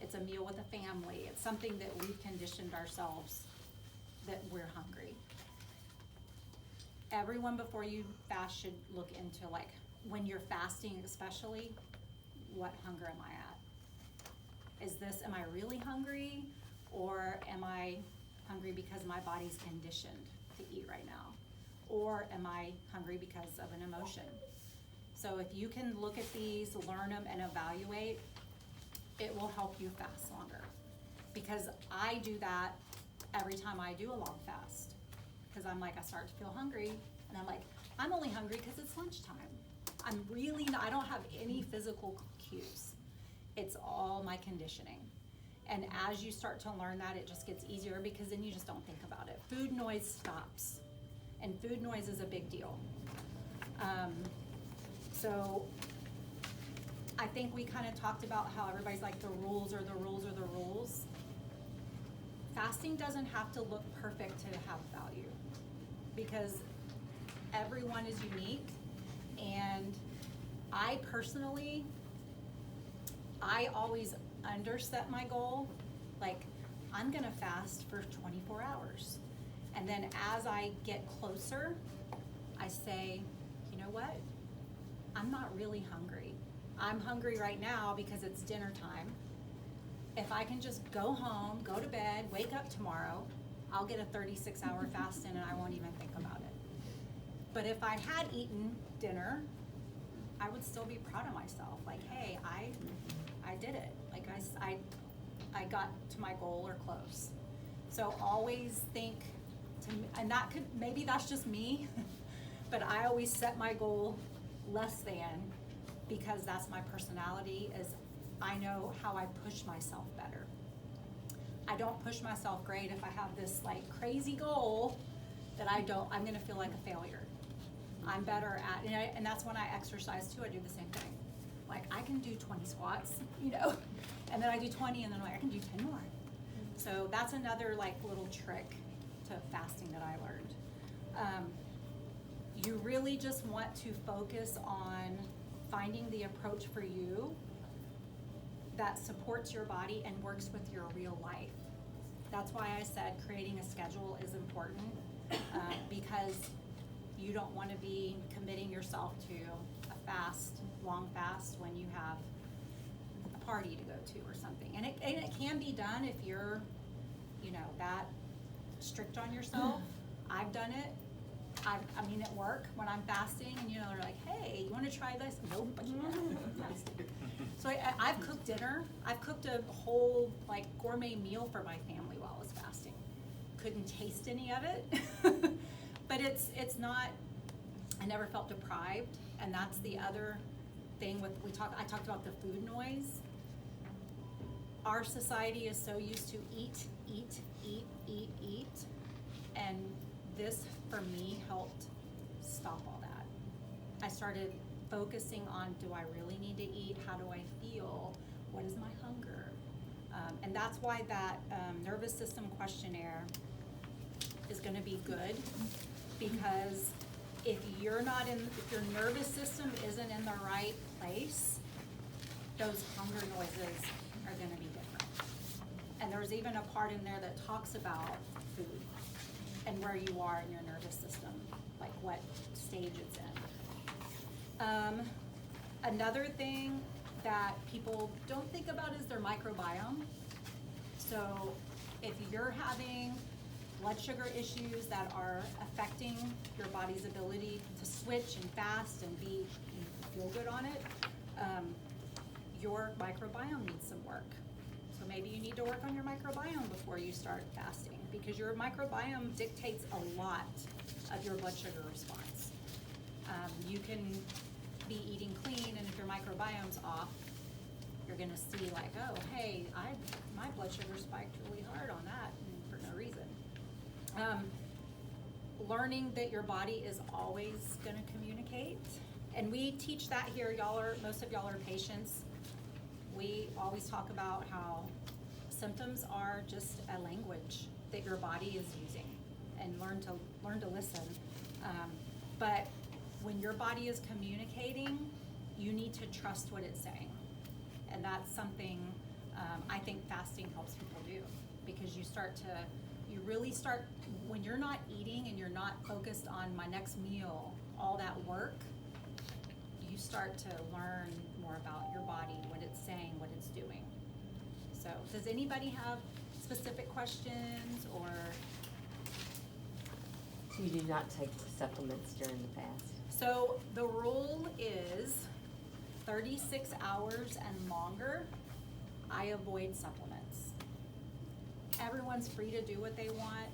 it's a meal with a family. It's something that we've conditioned ourselves that we're hungry. Everyone before you fast should look into, like, when you're fasting especially, what hunger am I at? Am I really hungry, or am I hungry because my body's conditioned to eat right now? Or am I hungry because of an emotion? So if you can look at these, learn them, and evaluate, it will help you fast longer. because I do that every time I do a long fast. Cause I'm like, I start to feel hungry, and I'm like, I'm only hungry cause it's lunchtime. I'm really not, I don't have any physical cues. It's all my conditioning. And as you start to learn that, it just gets easier, because then you just don't think about it. Food noise stops, and food noise is a big deal. So I think we kind of talked about how everybody's like, the rules are the rules are the rules. Fasting doesn't have to look perfect to have value, because everyone is unique. And I personally, I always underset my goal. Like, I'm gonna fast for 24 hours. And then as I get closer, I say, you know what? I'm not really hungry. I'm hungry right now because it's dinner time. If I can just go home, go to bed, wake up tomorrow, I'll get a 36-hour fast in and I won't even think about it. But if I had eaten dinner, I would still be proud of myself. Like, hey, I did it. Like, I got to my goal or close. So always think, and that could, maybe that's just me, but I always set my goal less than, because that's my personality, is I know how I push myself better. I don't push myself great if I have this like crazy goal that I'm gonna feel like a failure. I'm better at, and that's when I exercise too. I do the same thing. Like, I can do 20 squats, and then I do 20, and then I'm like, I can do 10 more. So that's another like little trick to fasting that I learned. You really just want to focus on finding the approach for you that supports your body and works with your real life. That's why I said creating a schedule is important, because you don't want to be committing yourself to a fast, long fast, when you have a party to go to or something. And it can be done if you're, that strict on yourself. I've done it. I mean, at work, when I'm fasting, and they're like, hey, you want to try this? Nope, but you can't. Fasting. So I've cooked dinner. I've cooked a whole like gourmet meal for my family while I was fasting. Couldn't taste any of it, but it's not. I never felt deprived, and that's the other thing I talked about the food noise. Our society is so used to eat, and this for me helped stop all that. I started focusing on, do I really need to eat? How do I feel? What is my hunger? And that's why that nervous system questionnaire is going to be good, because if your nervous system isn't in the right place, those hunger noises are going to be different. And there's even a part in there that talks about food and where you are in your nervous system, like what stage it's in. Another thing that people don't think about is their microbiome. So if you're having blood sugar issues that are affecting your body's ability to switch and fast and feel good on it, your microbiome needs some work. So maybe you need to work on your microbiome before you start fasting, because your microbiome dictates a lot of your blood sugar response. You can be eating clean, and if your microbiome's off, you're gonna see like, oh, hey, my blood sugar spiked really hard on that for no reason. Learning that your body is always gonna communicate, and we teach that here. Most of y'all are patients. We always talk about how symptoms are just a language that your body is using, and learn to listen. But when your body is communicating, you need to trust what it's saying, and that's something I think fasting helps people do, because you really start when you're not eating and you're not focused on my next meal, all that work. You start to learn more about your body, what it's saying, what it's doing. So, does anybody have specific questions or? So you do not take supplements during the fast? So the rule is 36 hours and longer, I avoid supplements. everyone's free to do what they want.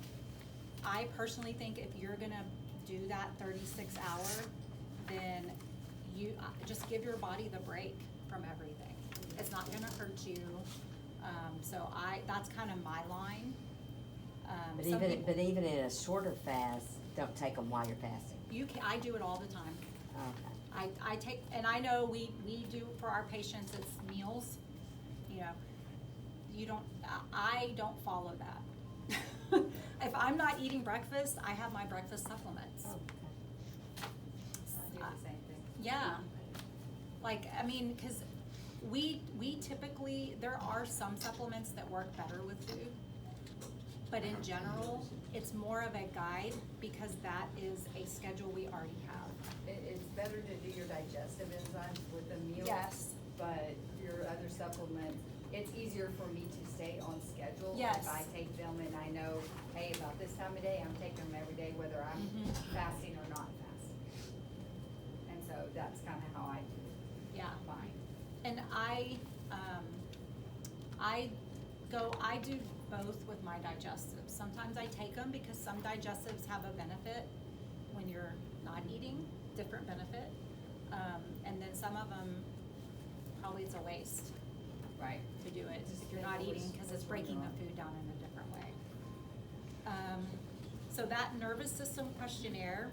I personally think if you're gonna do that 36 hour, then you just give your body the break from everything. It's not gonna hurt you. So that's kind of my line. But Some even, people- but even in a shorter fast, don't take them while you're fasting. I do it all the time. Okay. I take, and I know we do for our patients, it's meals, you know, I don't follow that. If I'm not eating breakfast, I have my breakfast supplements. Oh, I do the same thing. Yeah, like, I mean, cause we typically, there are some supplements that work better with food. But in general, it's more of a guide because that is a schedule we already have. It's better to do your digestive enzymes with a meal. Yes. But your other supplements, it's easier for me to stay on schedule. Yes. If I take them and I know, hey, about this time of day, I'm taking them every day, whether I'm Mhm. fasting or not fasting. And so that's kinda how I do Yeah. mine. And I do both with my digestives. Sometimes I take them because some digestives have a benefit when you're not eating, different benefit. And then some of them, probably it's a waste Right. to do it Just if you're not always- eating, cause it's that's where breaking you're the on. food down in a different way. So that nervous system questionnaire,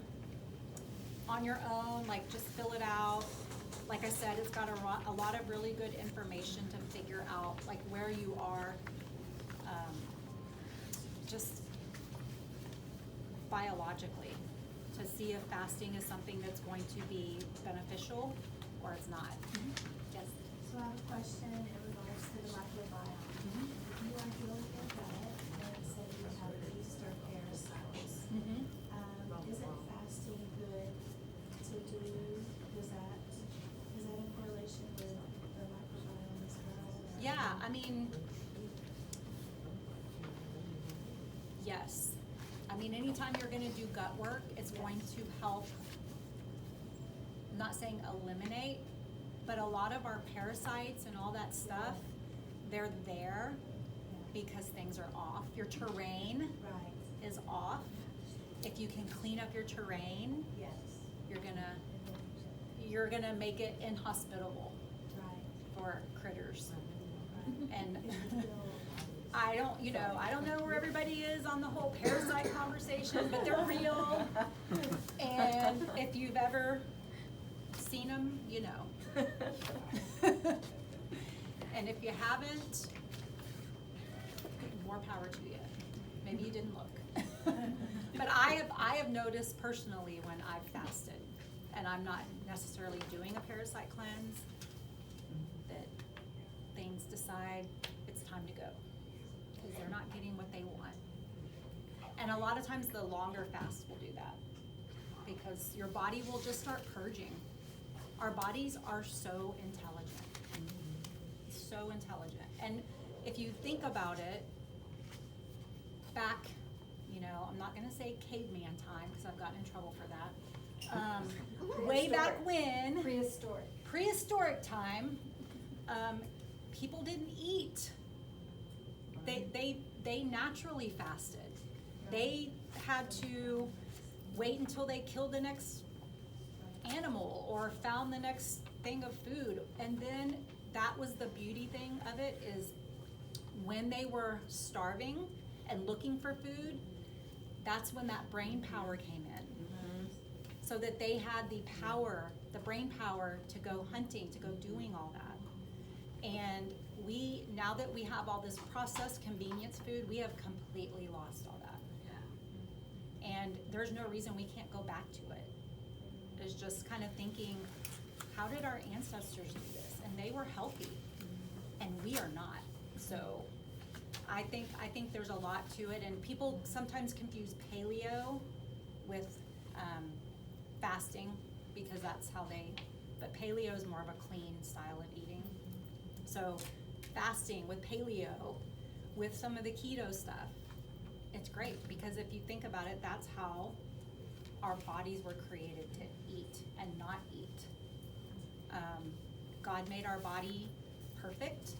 on your own, like, just fill it out. Like I said, it's got a lot of really good information to figure out, like, where you are, just biologically, to see if fasting is something that's going to be beneficial or it's not. Yes. So I have a question in regards to the microbiome. Mhm. If you are healing your gut and say you have yeast or parasites, is it fasting good to do? Is that in correlation with the microbiome as well? or- Yeah, I mean, yes. I mean, anytime you're gonna do gut work, it's going to help, I'm not saying eliminate, but a lot of our parasites and all that stuff, they're there because things are off. Your terrain Right, is off. If you can clean up your terrain, yes, you're gonna make it inhospitable right, for critters. right. And If you feel- I don't know where everybody is on the whole parasite conversation, but they're real. And if you've ever seen them, you know. And if you haven't, more power to you. Maybe you didn't look. But I have noticed personally when I've fasted, and I'm not necessarily doing a parasite cleanse, that things decide it's time to go. Because they're not getting what they want. And a lot of times the longer fast will do that. Because your body will just start purging. Our bodies are so intelligent. So intelligent. And if you think about it, back, I'm not gonna say caveman time, because I've gotten in trouble for that. Way back when, prehistoric time, people didn't eat. They naturally fasted. They had to wait until they killed the next animal or found the next thing of food. And then that was the beauty thing of it, is when they were starving and looking for food, that's when that brain power came in. So that they had the power, the brain power to go hunting, to go doing all that. And now that we have all this processed convenience food, we have completely lost all that. And there's no reason we can't go back to it. It's just kind of thinking, how did our ancestors do this? And they were healthy, and we are not. So I think there's a lot to it, and people sometimes confuse paleo with fasting, because that's how but paleo is more of a clean style of eating. So fasting with paleo, with some of the keto stuff, it's great, because if you think about it, that's how our bodies were created, to eat and not eat. God made our body perfect,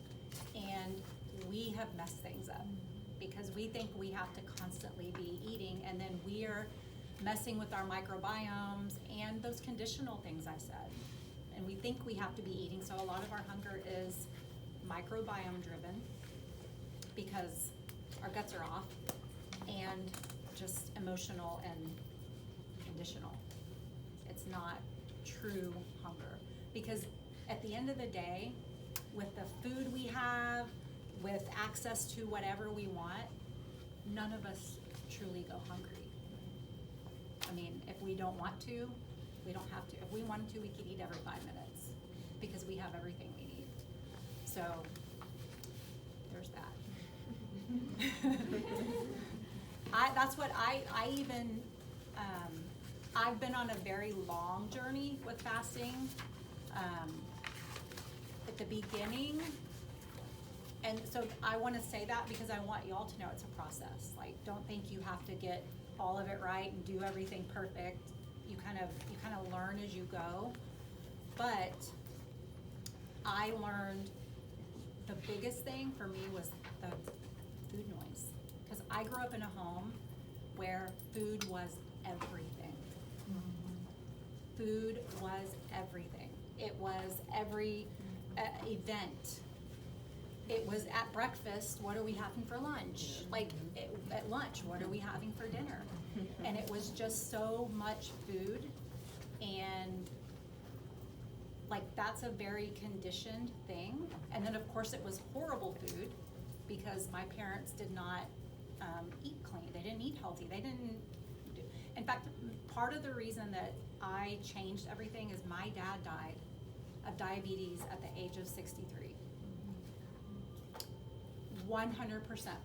and we have messed things up because we think we have to constantly be eating, and then we're messing with our microbiomes and those conditional things I said. And we think we have to be eating, so a lot of our hunger is microbiome driven because our guts are off, and just emotional and conditional. It's not true hunger. Because at the end of the day, with the food we have, with access to whatever we want, none of us truly go hungry. I mean, if we don't want to, we don't have to. If we wanted to, we could eat every 5 minutes because we have everything we need. So, there's that. That's what I even, I've been on a very long journey with fasting. At the beginning, and so I wanna say that because I want y'all to know it's a process. Like, don't think you have to get all of it right and do everything perfect. You kind of learn as you go. But I learned the biggest thing for me was the food noise. Because I grew up in a home where food was everything. Food was everything. It was every event. It was at breakfast, what are we having for lunch? Like, at lunch, what are we having for dinner? And it was just so much food, and like, that's a very conditioned thing. And then, of course, it was horrible food, because my parents did not eat clean. They didn't eat healthy. They didn't do, in fact, part of the reason that I changed everything is my dad died of diabetes at the age of 63. 100%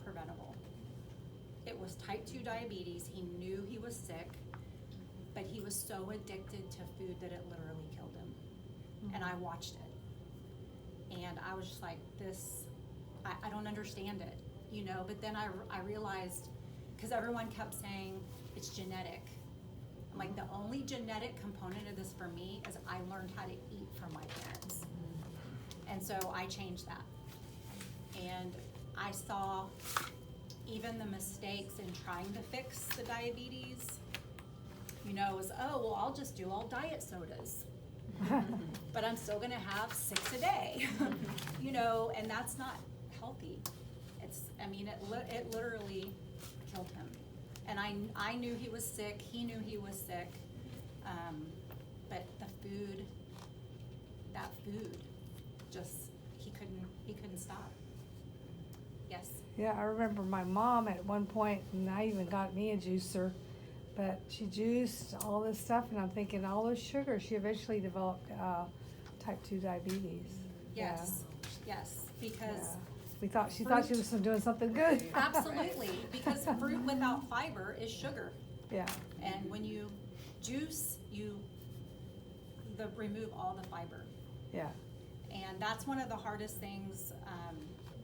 preventable. It was type 2 diabetes. He knew he was sick, but he was so addicted to food that it literally killed him. And I watched it. And I was just like, this, I don't understand it, you know? But then I realized, because everyone kept saying, it's genetic. I'm like, the only genetic component of this for me is I learned how to eat from my parents. And so I changed that. And I saw even the mistakes in trying to fix the diabetes, you know, was, oh, well, I'll just do all diet sodas. But I'm still gonna have 6 a day, you know, and that's not healthy. It's, I mean, it literally killed him. And I knew he was sick, he knew he was sick, but the food, that food, just, he couldn't stop. Yes? Yeah, I remember my mom at one point, and I even got me a juicer, but she juiced all this stuff, and I'm thinking all this sugar, she eventually developed type 2 diabetes. Yes, yes, because. Yeah. She thought she was doing something good. Absolutely, because fruit without fiber is sugar. Yeah. And when you juice, you remove all the fiber. Yeah. And that's one of the hardest things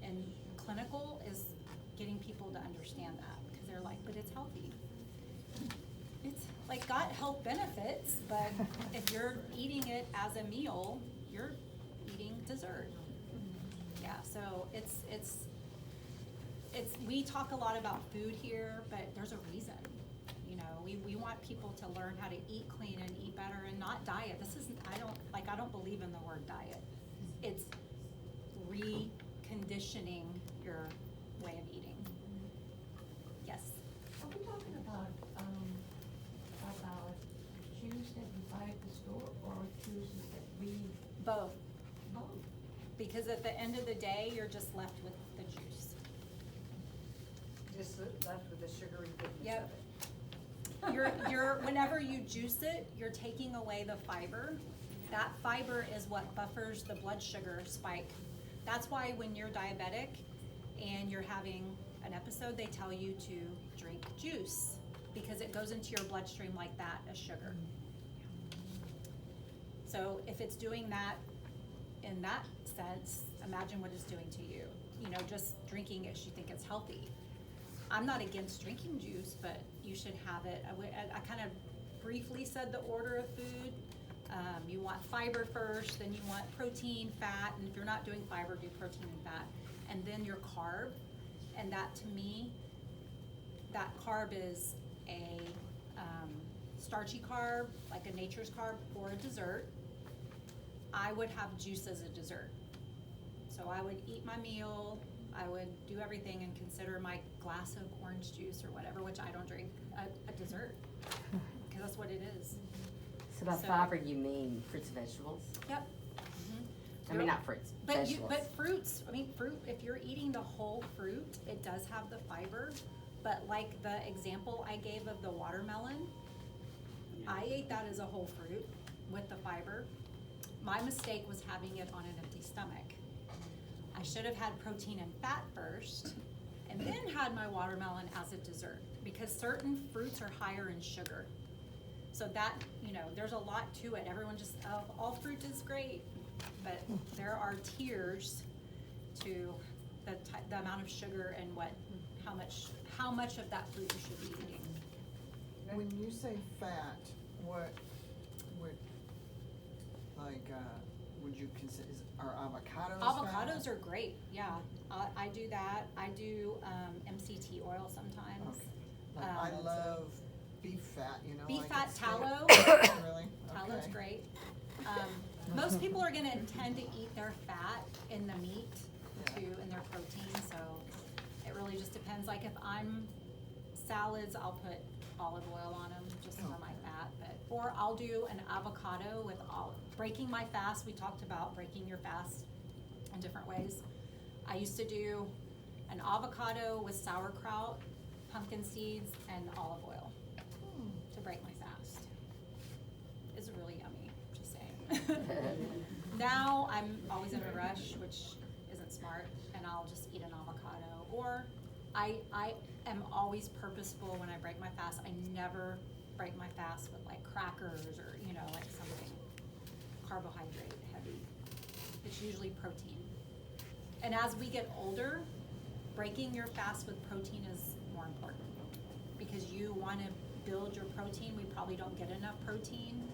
in clinical is getting people to understand that, because they're like, but it's healthy. It's like got health benefits, but if you're eating it as a meal, you're eating dessert. Yeah, so it's we talk a lot about food here, but there's a reason. You know, we want people to learn how to eat clean and eat better and not diet. This isn't, I don't believe in the word diet. It's reconditioning your way of eating. Yes? Are we talking about juice that you buy at the store or juices that we? Both. Both. Because at the end of the day, you're just left with the juice. Just left with the sugary goodness Yep. of it. You're whenever you juice it, you're taking away the fiber. That fiber is what buffers the blood sugar spike. That's why when you're diabetic and you're having an episode, they tell you to drink juice, because it goes into your bloodstream like that as sugar. So if it's doing that in that sense, imagine what it's doing to you. You know, just drinking it, you think it's healthy. I'm not against drinking juice, but you should have it. I kind of briefly said the order of food. You want fiber first, then you want protein, fat, and if you're not doing fiber, do protein and fat, and then your carb. And that, to me, that carb is a starchy carb, like a nature's carb, or a dessert. I would have juice as a dessert. So I would eat my meal, I would do everything and consider my glass of orange juice or whatever, which I don't drink, a dessert, because that's what it is. So by So- fiber, you mean fruits and vegetables? Yep. I mean, not fruits, But vegetables. but fruits, I mean, fruit, if you're eating the whole fruit, it does have the fiber. But like the example I gave of the watermelon, I ate that as a whole fruit with the fiber. My mistake was having it on an empty stomach. I should have had protein and fat first, and then had my watermelon as a dessert, because certain fruits are higher in sugar. So that, there's a lot to it. Everyone just, oh, all fruit is great, but there are tiers to the amount of sugar and how much of that fruit you should be eating. When you say fat, what would, would you consider, are avocados fat? Avocados are great, yeah. I do that. I do MCT oil sometimes. Okay. Like, I love beef fat, Beef like fat, it's- tallow. Really? Tallow's Okay. great. Most people are gonna intend to eat their fat in the meat too, in their protein, so it really just depends. Like if I'm salads, I'll put olive oil on them just for my fat, or I'll do an avocado with breaking my fast. We talked about breaking your fast in different ways. I used to do an avocado with sauerkraut, pumpkin seeds, and olive oil to break my fast. It's really yummy, just saying. Now I'm always in a rush, which isn't smart, and I'll just eat an avocado. Or I am always purposeful when I break my fast. I never break my fast with like crackers or, like something carbohydrate heavy. It's usually protein. And as we get older, breaking your fast with protein is more important, because you want to build your protein. We probably don't get enough protein,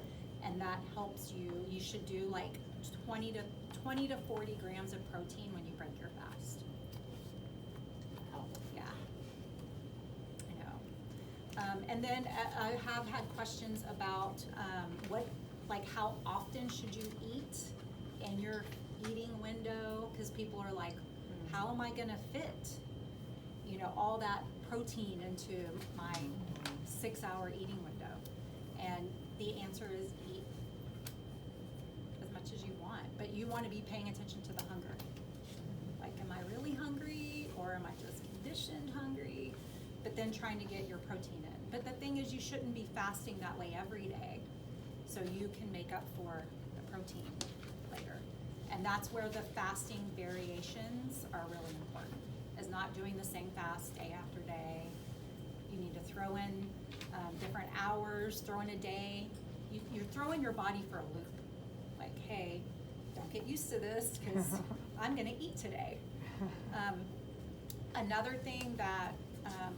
and that helps you. You should do like 20 to 40 grams of protein when you break your fast. Yeah, I know. And then I have had questions about how often should you eat in your eating window, because people are like, how am I gonna fit, all that protein into my 6-hour eating window? And the answer is eat as much as you want, but you want to be paying attention to the hunger. Like, am I really hungry, or am I just conditioned hungry? But then trying to get your protein in. But the thing is, you shouldn't be fasting that way every day, so you can make up for the protein later. And that's where the fasting variations are really important, is not doing the same fast day after day. You need to throw in different hours, throw in a day. You're throwing your body for a loop. Like, hey, don't get used to this, because I'm gonna eat today. Another thing that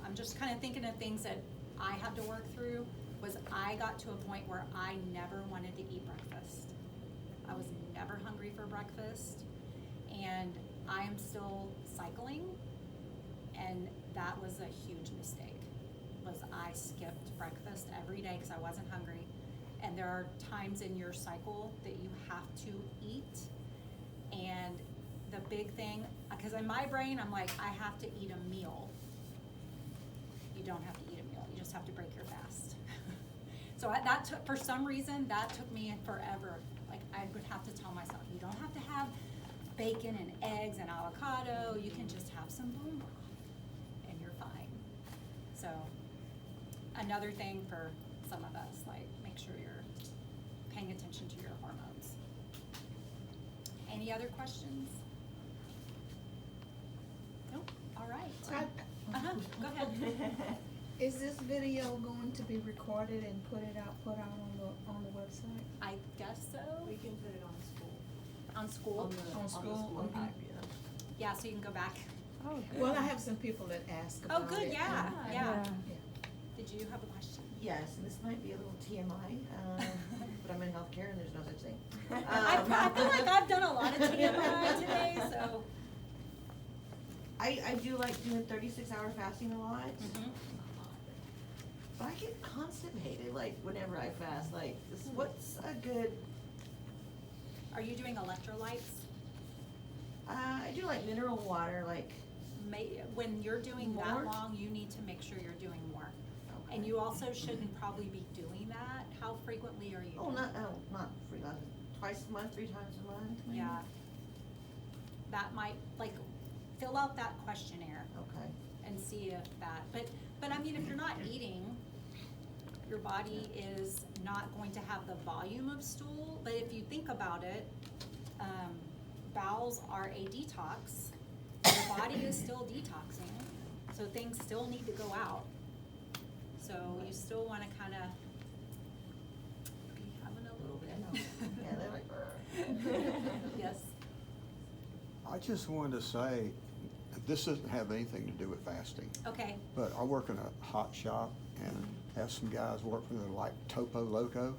I'm just kind of thinking of things that I had to work through was I got to a point where I never wanted to eat breakfast. I was never hungry for breakfast, and I'm still cycling, and that was a huge mistake. Was I skipped breakfast every day because I wasn't hungry. And there are times in your cycle that you have to eat, and the big thing, because in my brain I'm like, I have to eat a meal. You don't have to eat a meal, you just have to break your fast. So that took, for some reason, that took me forever. Like, I would have to tell myself, you don't have to have bacon and eggs and avocado, you can just have some bone broth and you're fine. So another thing for some of us, like, make sure you're paying attention to your hormones. Any other questions? Nope, all right. Go ahead. Is this video going to be recorded and put out on the website? I guess so. We can put it on school. On school? On school, okay. app, yeah. Yeah, so you can go back. Oh, Well, I have some people that ask about Oh, it. good, yeah, yeah. Yeah. Did you have a question? Yes, and this might be a little TMI, but I'm in healthcare and there's no such thing. I feel like I've done a lot of TMI today, so. I do like doing 36-hour fasting a lot, Mhm. but I get constipated, like, whenever I fast, like, what's a good, Are you doing electrolytes? I do like mineral water, like, When you're doing More? that long, you need to make sure you're doing more. And you also shouldn't probably be doing that. How frequently are you doing? not frequent, twice a month, 3 times a month, maybe? Yeah. That might, like, fill out that questionnaire Okay. and see if that, but I mean, if you're not eating, your body is not going to have the volume of stool, but if you think about it, bowels are a detox. Your body is still detoxing, so things still need to go out. So you still wanna kinda be having a little bit. Yeah, they're like, Yes, I just wanted to say, this doesn't have anything to do with fasting, okay, but I work in a hot shop and have some guys work for the, like Topo Loco,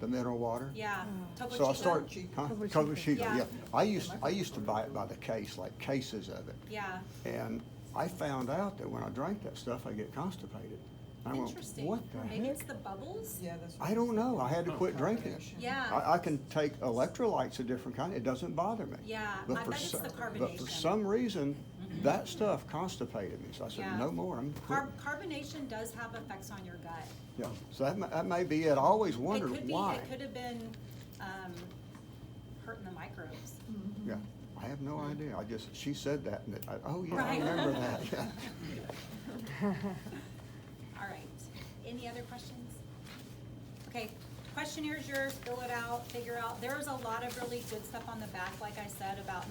the mineral water. yeah. Topo So I Chico? started, huh? Topo Topo Chico. Chico, Yeah. yeah. I used to buy it by the case, like cases of it. Yeah, And I found out that when I drank that stuff, I get constipated. I went, interesting. what the Maybe it's heck? the bubbles? Yeah, that's. I don't know. I had to quit drinking it. Yeah. I can take electrolytes of different kind. It doesn't bother me. Yeah, But I for bet it's so- the But carbonation. for some reason, that stuff constipated me. So I said, Yeah. no more. I'm quit. Carbonation does have effects on your gut. Yeah. So that may be it. I always wondered It could be, why. it could have been, hurting the microbes. Yeah. I have no idea. She said that and oh yeah, I Right. remember that. Yeah. All right, any other questions? Okay, questionnaire is yours, fill it out, figure out, there's a lot of really good stuff on the back, like I said, about